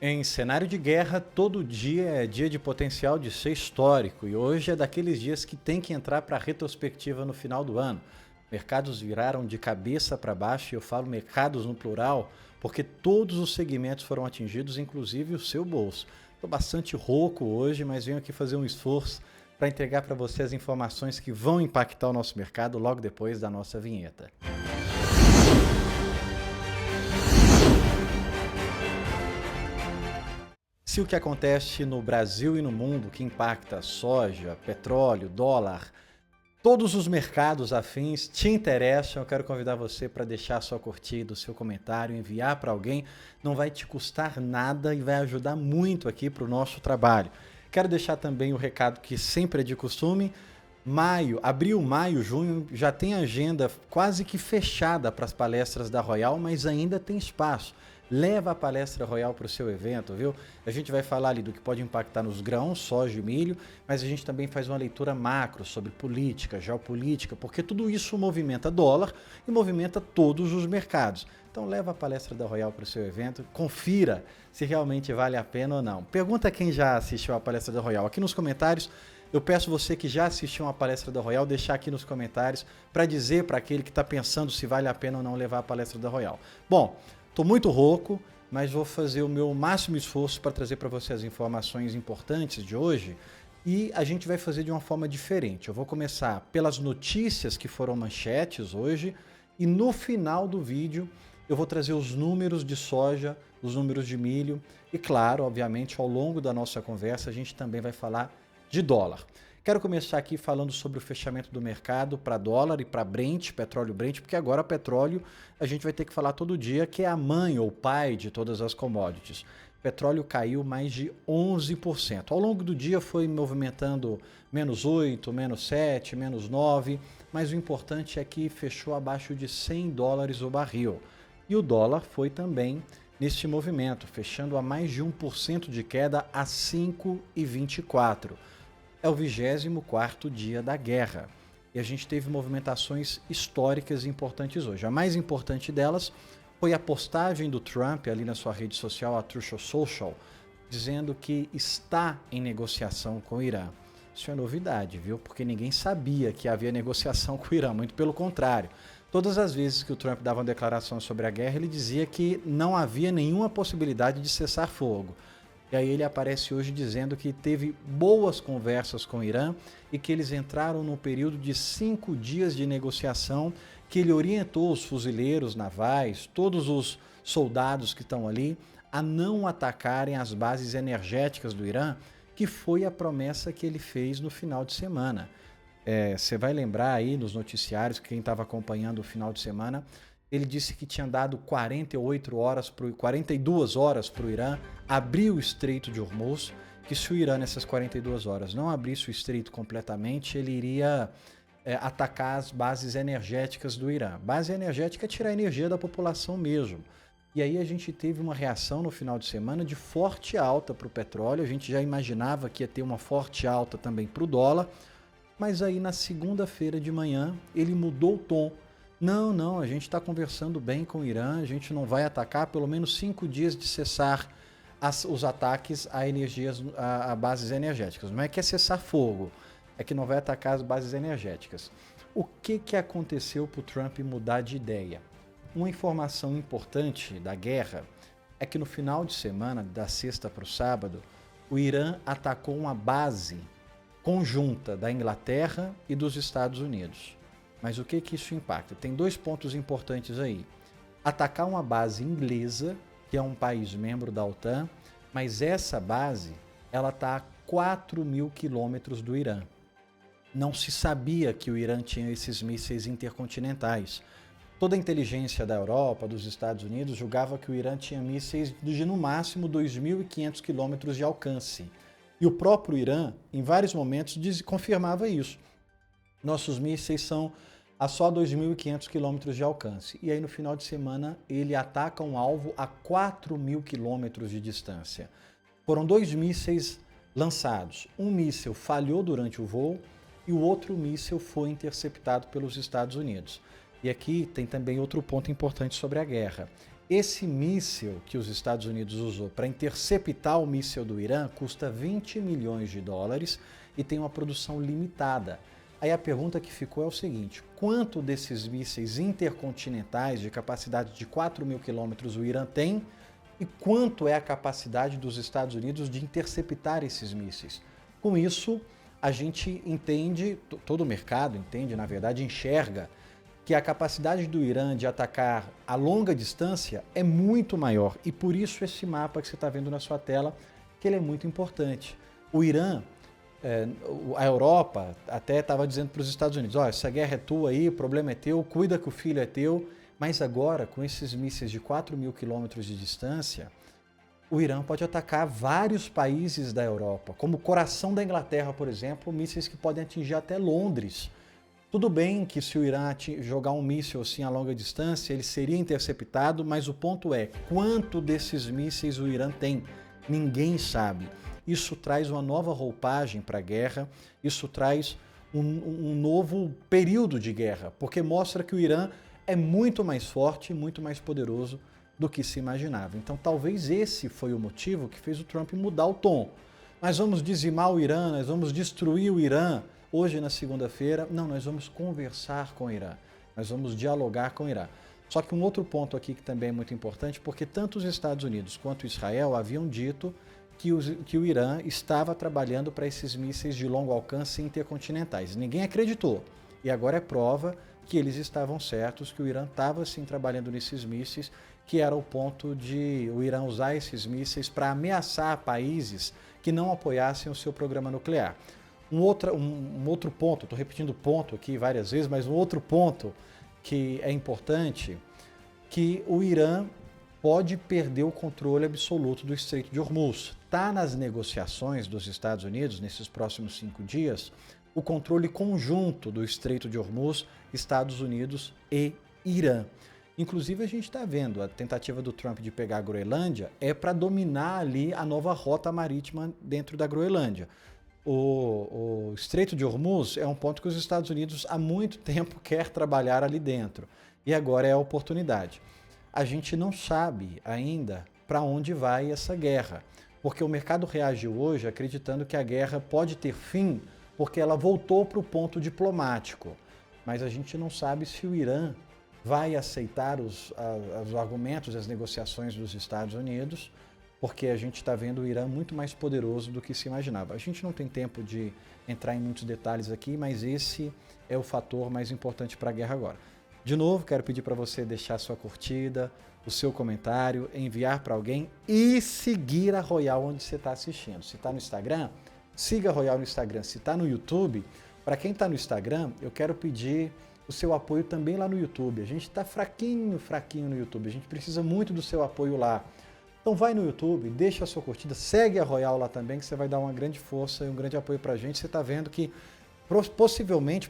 Em cenário de guerra, todo dia é dia de potencial de ser histórico e hoje é daqueles dias que tem que entrar para a retrospectiva no final do ano. Mercados viraram de cabeça para baixo e eu falo mercados no plural porque todos os segmentos foram atingidos, inclusive o seu bolso. Estou bastante rouco hoje, mas venho aqui fazer um esforço para entregar para você as informações que vão impactar o nosso mercado logo depois da nossa vinheta. Se o que acontece no Brasil e no mundo que impacta soja, petróleo, dólar, todos os mercados afins te interessam, eu quero convidar você para deixar sua curtida, o seu comentário, enviar para alguém. Não vai te custar nada e vai ajudar muito aqui para o nosso trabalho. Quero deixar também o recado que sempre é de costume. Abril, maio, junho, já tem agenda quase que fechada para as palestras da Royal, mas ainda tem espaço. Leva a palestra Royal para o seu evento, viu? A gente vai falar ali do que pode impactar nos grãos, soja e milho, mas a gente também faz uma leitura macro sobre política, geopolítica, porque tudo isso movimenta dólar e movimenta todos os mercados. Então leva a palestra da Royal para o seu evento, confira se realmente vale a pena ou não. Pergunta quem já assistiu a palestra da Royal aqui nos comentários. Eu peço você que já assistiu uma palestra da Royal, deixar aqui nos comentários para dizer para aquele que está pensando se vale a pena ou não levar a palestra da Royal. Bom, estou muito rouco, mas vou fazer o meu máximo esforço para trazer para você as informações importantes de hoje e a gente vai fazer de uma forma diferente. Eu vou começar pelas notícias que foram manchetes hoje e no final do vídeo eu vou trazer os números de soja, os números de milho e, claro, obviamente, ao longo da nossa conversa a gente também vai falar de dólar. Quero começar aqui falando sobre o fechamento do mercado para dólar e para Brent, petróleo Brent, porque agora petróleo a gente vai ter que falar todo dia que é a mãe ou pai de todas as commodities. Petróleo caiu mais de 11%. Ao longo do dia foi movimentando menos 8, menos 7, menos 9, mas o importante é que fechou abaixo de 100 dólares o barril. E o dólar foi também neste movimento, fechando a mais de 1% de queda a 5,24. É o 24º dia da guerra e a gente teve movimentações históricas importantes hoje. A mais importante delas foi a postagem do Trump ali na sua rede social, a Truth Social, dizendo que está em negociação com o Irã. Isso é novidade, viu? Porque ninguém sabia que havia negociação com o Irã, muito pelo contrário. Todas as vezes que o Trump dava uma declaração sobre a guerra, ele dizia que não havia nenhuma possibilidade de cessar fogo. E aí ele aparece hoje dizendo que teve boas conversas com o Irã e que eles entraram num período de 5 dias de negociação, que ele orientou os fuzileiros navais, todos os soldados que estão ali, a não atacarem as bases energéticas do Irã, que foi a promessa que ele fez no final de semana. Você vai lembrar aí nos noticiários, quem estava acompanhando o final de semana, ele disse que tinha dado 42 horas para o Irã abrir o Estreito de Hormuz, que se o Irã nessas 42 horas não abrisse o estreito completamente, ele iria atacar as bases energéticas do Irã. Base energética é tirar a energia da população mesmo. E aí a gente teve uma reação no final de semana de forte alta para o petróleo, a gente já imaginava que ia ter uma forte alta também para o dólar, mas aí na segunda-feira de manhã ele mudou o tom. Não, a gente está conversando bem com o Irã, a gente não vai atacar, pelo menos 5 dias de cessar os ataques a bases energéticas. Não é que é cessar fogo, é que não vai atacar as bases energéticas. O que aconteceu para o Trump mudar de ideia? Uma informação importante da guerra é que no final de semana, da sexta para o sábado, o Irã atacou uma base conjunta da Inglaterra e dos Estados Unidos. Mas o que isso impacta? Tem 2 pontos importantes aí. Atacar uma base inglesa, que é um país membro da OTAN, mas essa base ela está a 4.000 quilômetros do Irã. Não se sabia que o Irã tinha esses mísseis intercontinentais. Toda a inteligência da Europa, dos Estados Unidos, julgava que o Irã tinha mísseis de no máximo 2.500 quilômetros de alcance. E o próprio Irã, em vários momentos, confirmava isso. Nossos mísseis são a só 2.500 quilômetros de alcance. E aí no final de semana ele ataca um alvo a 4.000 quilômetros de distância. Foram 2 mísseis lançados. Um míssil falhou durante o voo e o outro míssil foi interceptado pelos Estados Unidos. E aqui tem também outro ponto importante sobre a guerra. Esse míssil que os Estados Unidos usou para interceptar o míssil do Irã custa 20 milhões de dólares e tem uma produção limitada. Aí a pergunta que ficou é o seguinte: quanto desses mísseis intercontinentais de capacidade de 4.000 quilômetros o Irã tem e quanto é a capacidade dos Estados Unidos de interceptar esses mísseis? Com isso, a gente entende, todo o mercado entende, na verdade, enxerga que a capacidade do Irã de atacar a longa distância é muito maior. E por isso esse mapa que você está vendo na sua tela, que ele é muito importante. O Irã, a Europa até estava dizendo para os Estados Unidos, ó, essa guerra é tua aí, o problema é teu, cuida que o filho é teu. Mas agora, com esses mísseis de 4.000 quilômetros de distância, o Irã pode atacar vários países da Europa, como o coração da Inglaterra, por exemplo, mísseis que podem atingir até Londres. Tudo bem que se o Irã jogar um míssil assim a longa distância, ele seria interceptado, mas o ponto é, quanto desses mísseis o Irã tem? Ninguém sabe. Isso traz uma nova roupagem para a guerra, isso traz um novo período de guerra, porque mostra que o Irã é muito mais forte, muito mais poderoso do que se imaginava. Então talvez esse foi o motivo que fez o Trump mudar o tom. Nós vamos dizimar o Irã, nós vamos destruir o Irã. Hoje, na segunda-feira, não, nós vamos conversar com o Irã, nós vamos dialogar com o Irã. Só que um outro ponto aqui que também é muito importante, porque tanto os Estados Unidos quanto Israel haviam dito que o Irã estava trabalhando para esses mísseis de longo alcance intercontinentais. Ninguém acreditou. E agora é prova que eles estavam certos, que o Irã estava sim trabalhando nesses mísseis, que era o ponto de o Irã usar esses mísseis para ameaçar países que não apoiassem o seu programa nuclear. Um outro ponto, estou repetindo ponto aqui várias vezes, mas um outro ponto que é importante, que o Irã pode perder o controle absoluto do Estreito de Hormuz. Está nas negociações dos Estados Unidos, nesses próximos 5 dias, o controle conjunto do Estreito de Hormuz, Estados Unidos e Irã. Inclusive a gente está vendo a tentativa do Trump de pegar a Groenlândia é para dominar ali a nova rota marítima dentro da Groenlândia. O Estreito de Hormuz é um ponto que os Estados Unidos há muito tempo quer trabalhar ali dentro. E agora é a oportunidade. A gente não sabe ainda para onde vai essa guerra, porque o mercado reagiu hoje acreditando que a guerra pode ter fim porque ela voltou para o ponto diplomático. Mas a gente não sabe se o Irã vai aceitar os argumentos, as negociações dos Estados Unidos, porque a gente está vendo o Irã muito mais poderoso do que se imaginava. A gente não tem tempo de entrar em muitos detalhes aqui, mas esse é o fator mais importante para a guerra agora. De novo, quero pedir para você deixar sua curtida, o seu comentário, enviar para alguém e seguir a Royal onde você está assistindo. Se está no Instagram, siga a Royal no Instagram. Se está no YouTube, para quem está no Instagram, eu quero pedir o seu apoio também lá no YouTube. A gente está fraquinho no YouTube, a gente precisa muito do seu apoio lá. Então vai no YouTube, deixa a sua curtida, segue a Royal lá também, que você vai dar uma grande força e um grande apoio para a gente. Você está vendo que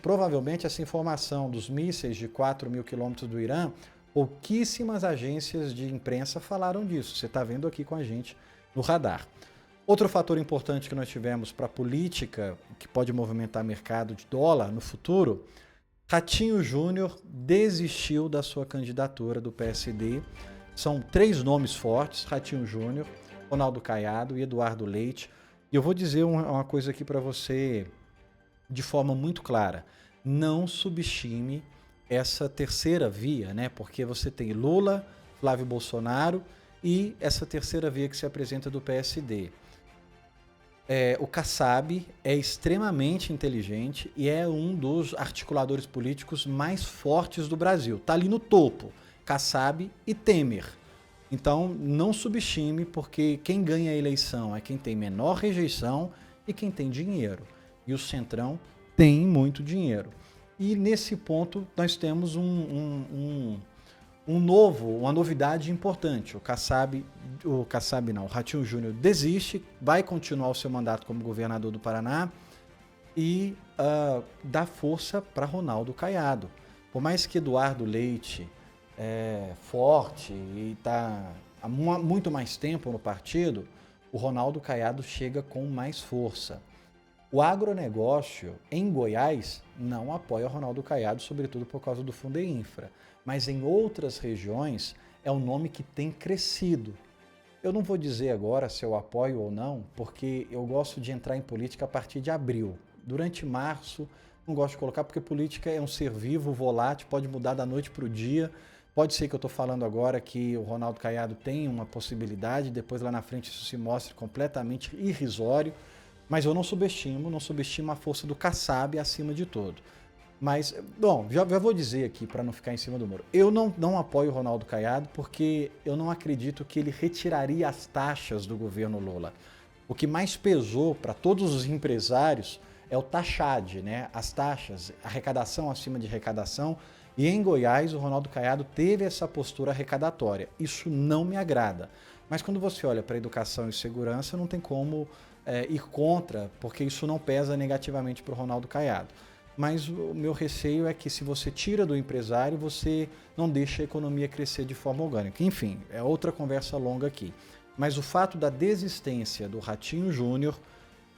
provavelmente essa informação dos mísseis de 4.000 quilômetros do Irã, pouquíssimas agências de imprensa falaram disso. Você está vendo aqui com a gente no radar. Outro fator importante que nós tivemos para a política, que pode movimentar mercado de dólar no futuro, Ratinho Júnior desistiu da sua candidatura do PSD. São 3 nomes fortes, Ratinho Júnior, Ronaldo Caiado e Eduardo Leite. E eu vou dizer uma coisa aqui para você de forma muito clara. Não subestime essa terceira via, né? Porque você tem Lula, Flávio Bolsonaro e essa terceira via que se apresenta do PSD. O Kassab é extremamente inteligente e é um dos articuladores políticos mais fortes do Brasil. Está ali no topo. Kassab e Temer. Então, não subestime, porque quem ganha a eleição é quem tem menor rejeição e quem tem dinheiro. E o Centrão tem muito dinheiro. E nesse ponto, nós temos uma novidade importante. O Ratinho Júnior desiste, vai continuar o seu mandato como governador do Paraná e dá força para Ronaldo Caiado. Por mais que Eduardo Leite forte e está há muito mais tempo no partido, o Ronaldo Caiado chega com mais força. O agronegócio em Goiás não apoia o Ronaldo Caiado, sobretudo por causa do Fundeinfra, mas em outras regiões é um nome que tem crescido. Eu não vou dizer agora se eu apoio ou não, porque eu gosto de entrar em política a partir de abril. Durante março, não gosto de colocar, porque política é um ser vivo, volátil, pode mudar da noite para o dia. Pode ser que eu estou falando agora que o Ronaldo Caiado tem uma possibilidade, depois lá na frente isso se mostre completamente irrisório, mas eu não subestimo a força do Kassab acima de tudo. Mas, bom, já vou dizer aqui para não ficar em cima do muro. Eu não apoio o Ronaldo Caiado porque eu não acredito que ele retiraria as taxas do governo Lula. O que mais pesou para todos os empresários é o taxade, né? As taxas, arrecadação acima de arrecadação. E em Goiás, o Ronaldo Caiado teve essa postura arrecadatória. Isso não me agrada. Mas quando você olha para educação e segurança, não tem como ir contra, porque isso não pesa negativamente para o Ronaldo Caiado. Mas o meu receio é que se você tira do empresário, você não deixa a economia crescer de forma orgânica. Enfim, é outra conversa longa aqui. Mas o fato da desistência do Ratinho Júnior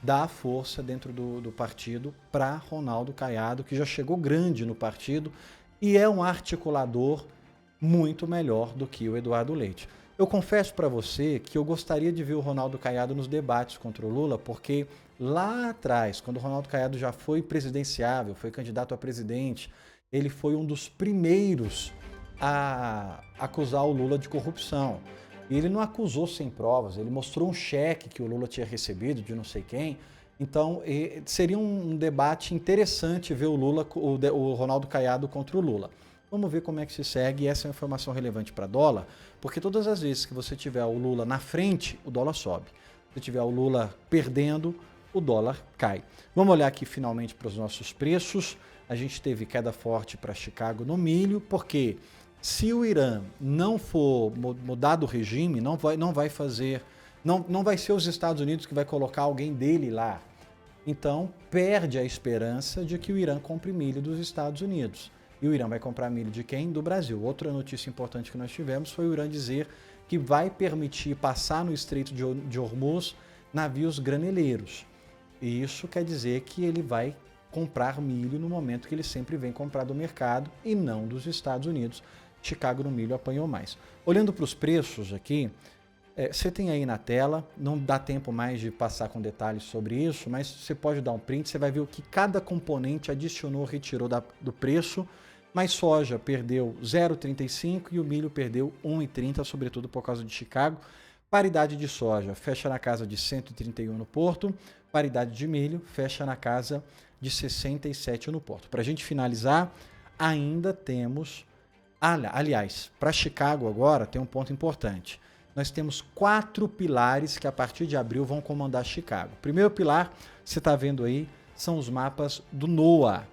dá força dentro do partido para Ronaldo Caiado, que já chegou grande no partido e é um articulador muito melhor do que o Eduardo Leite. Eu confesso para você que eu gostaria de ver o Ronaldo Caiado nos debates contra o Lula, porque lá atrás, quando o Ronaldo Caiado já foi presidenciável, foi candidato a presidente, ele foi um dos primeiros a acusar o Lula de corrupção. E ele não acusou sem provas, ele mostrou um cheque que o Lula tinha recebido de não sei quem. Então, seria um debate interessante ver o Ronaldo Caiado contra o Lula. Vamos ver como é que se segue, e essa é uma informação relevante para dólar, porque todas as vezes que você tiver o Lula na frente, o dólar sobe. Se tiver o Lula perdendo, o dólar cai. Vamos olhar aqui finalmente para os nossos preços. A gente teve queda forte para Chicago no milho, porque se o Irã não for mudar do regime, não vai ser os Estados Unidos que vai colocar alguém dele lá. Então, perde a esperança de que o Irã compre milho dos Estados Unidos. E o Irã vai comprar milho de quem? Do Brasil. Outra notícia importante que nós tivemos foi o Irã dizer que vai permitir passar no Estreito de Hormuz navios graneleiros. E isso quer dizer que ele vai comprar milho no momento que ele sempre vem comprar do mercado e não dos Estados Unidos. Chicago no milho apanhou mais. Olhando para os preços aqui, você tem aí na tela, não dá tempo mais de passar com detalhes sobre isso, mas você pode dar um print, você vai ver o que cada componente adicionou, retirou do preço, mas soja perdeu 0,35 e o milho perdeu 1,30, sobretudo por causa de Chicago. Paridade de soja fecha na casa de 131 no Porto, paridade de milho fecha na casa de 67 no Porto. Para a gente finalizar, ainda temos... Aliás, para Chicago agora tem um ponto importante. Nós temos 4 pilares que a partir de abril vão comandar Chicago. O primeiro pilar, você está vendo aí, são os mapas do NOAA.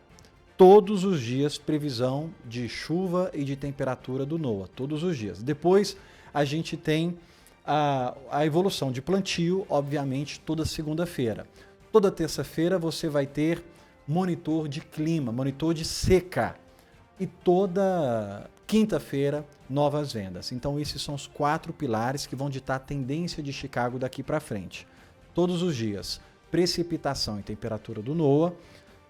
Todos os dias, previsão de chuva e de temperatura do NOAA, todos os dias. Depois, a gente tem a evolução de plantio, obviamente, toda segunda-feira. Toda terça-feira você vai ter monitor de clima, monitor de seca. E toda quinta-feira, novas vendas. Então, esses são os 4 pilares que vão ditar a tendência de Chicago daqui para frente. Todos os dias, precipitação e temperatura do NOAA.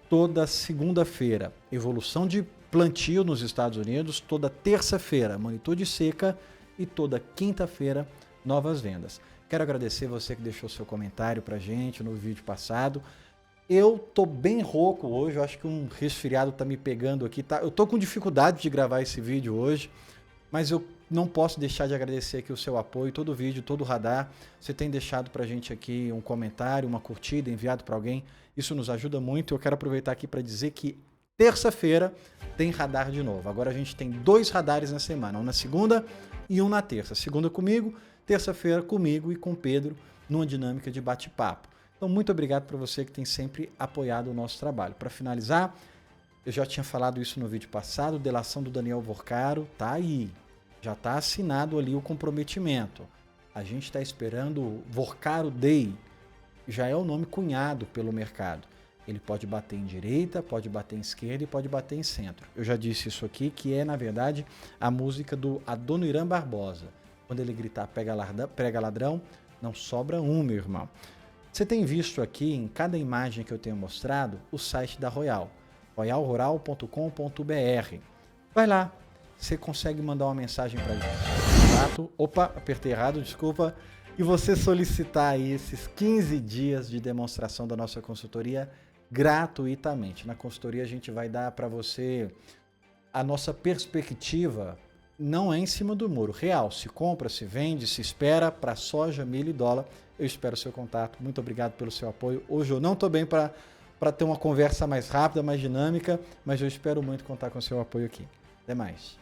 Toda segunda-feira, evolução de plantio nos Estados Unidos. Toda terça-feira, monitor de seca. E toda quinta-feira, novas vendas. Quero agradecer você que deixou seu comentário para a gente no vídeo passado. Eu tô bem rouco hoje, eu acho que um resfriado tá me pegando aqui. Eu tô com dificuldade de gravar esse vídeo hoje, mas eu não posso deixar de agradecer aqui o seu apoio, todo o vídeo, todo o radar. Você tem deixado pra gente aqui um comentário, uma curtida, enviado para alguém. Isso nos ajuda muito. Eu quero aproveitar aqui para dizer que terça-feira tem radar de novo. Agora a gente tem 2 radares na semana, um na segunda e um na terça. Segunda comigo, terça-feira comigo e com o Pedro, numa dinâmica de bate-papo. Então, muito obrigado para você que tem sempre apoiado o nosso trabalho. Para finalizar, eu já tinha falado isso no vídeo passado, delação do Daniel Vorcaro tá aí. Já está assinado ali o comprometimento. A gente está esperando o Vorcaro Day, já é o nome cunhado pelo mercado. Ele pode bater em direita, pode bater em esquerda e pode bater em centro. Eu já disse isso aqui, que é, na verdade, a música do Adoniran Barbosa. Quando ele gritar prega ladrão, não sobra um, meu irmão. Você tem visto aqui, em cada imagem que eu tenho mostrado, o site da Royal, royalrural.com.br. Vai lá, você consegue mandar uma mensagem para a gente. contato. Opa, apertei errado, desculpa. E você solicitar aí esses 15 dias de demonstração da nossa consultoria gratuitamente. Na consultoria a gente vai dar para você a nossa perspectiva, não é em cima do muro, real. Se compra, se vende, se espera para soja, milho e dólar. Eu espero o seu contato. Muito obrigado pelo seu apoio. Hoje eu não estou bem para ter uma conversa mais rápida, mais dinâmica, mas eu espero muito contar com o seu apoio aqui. Até mais.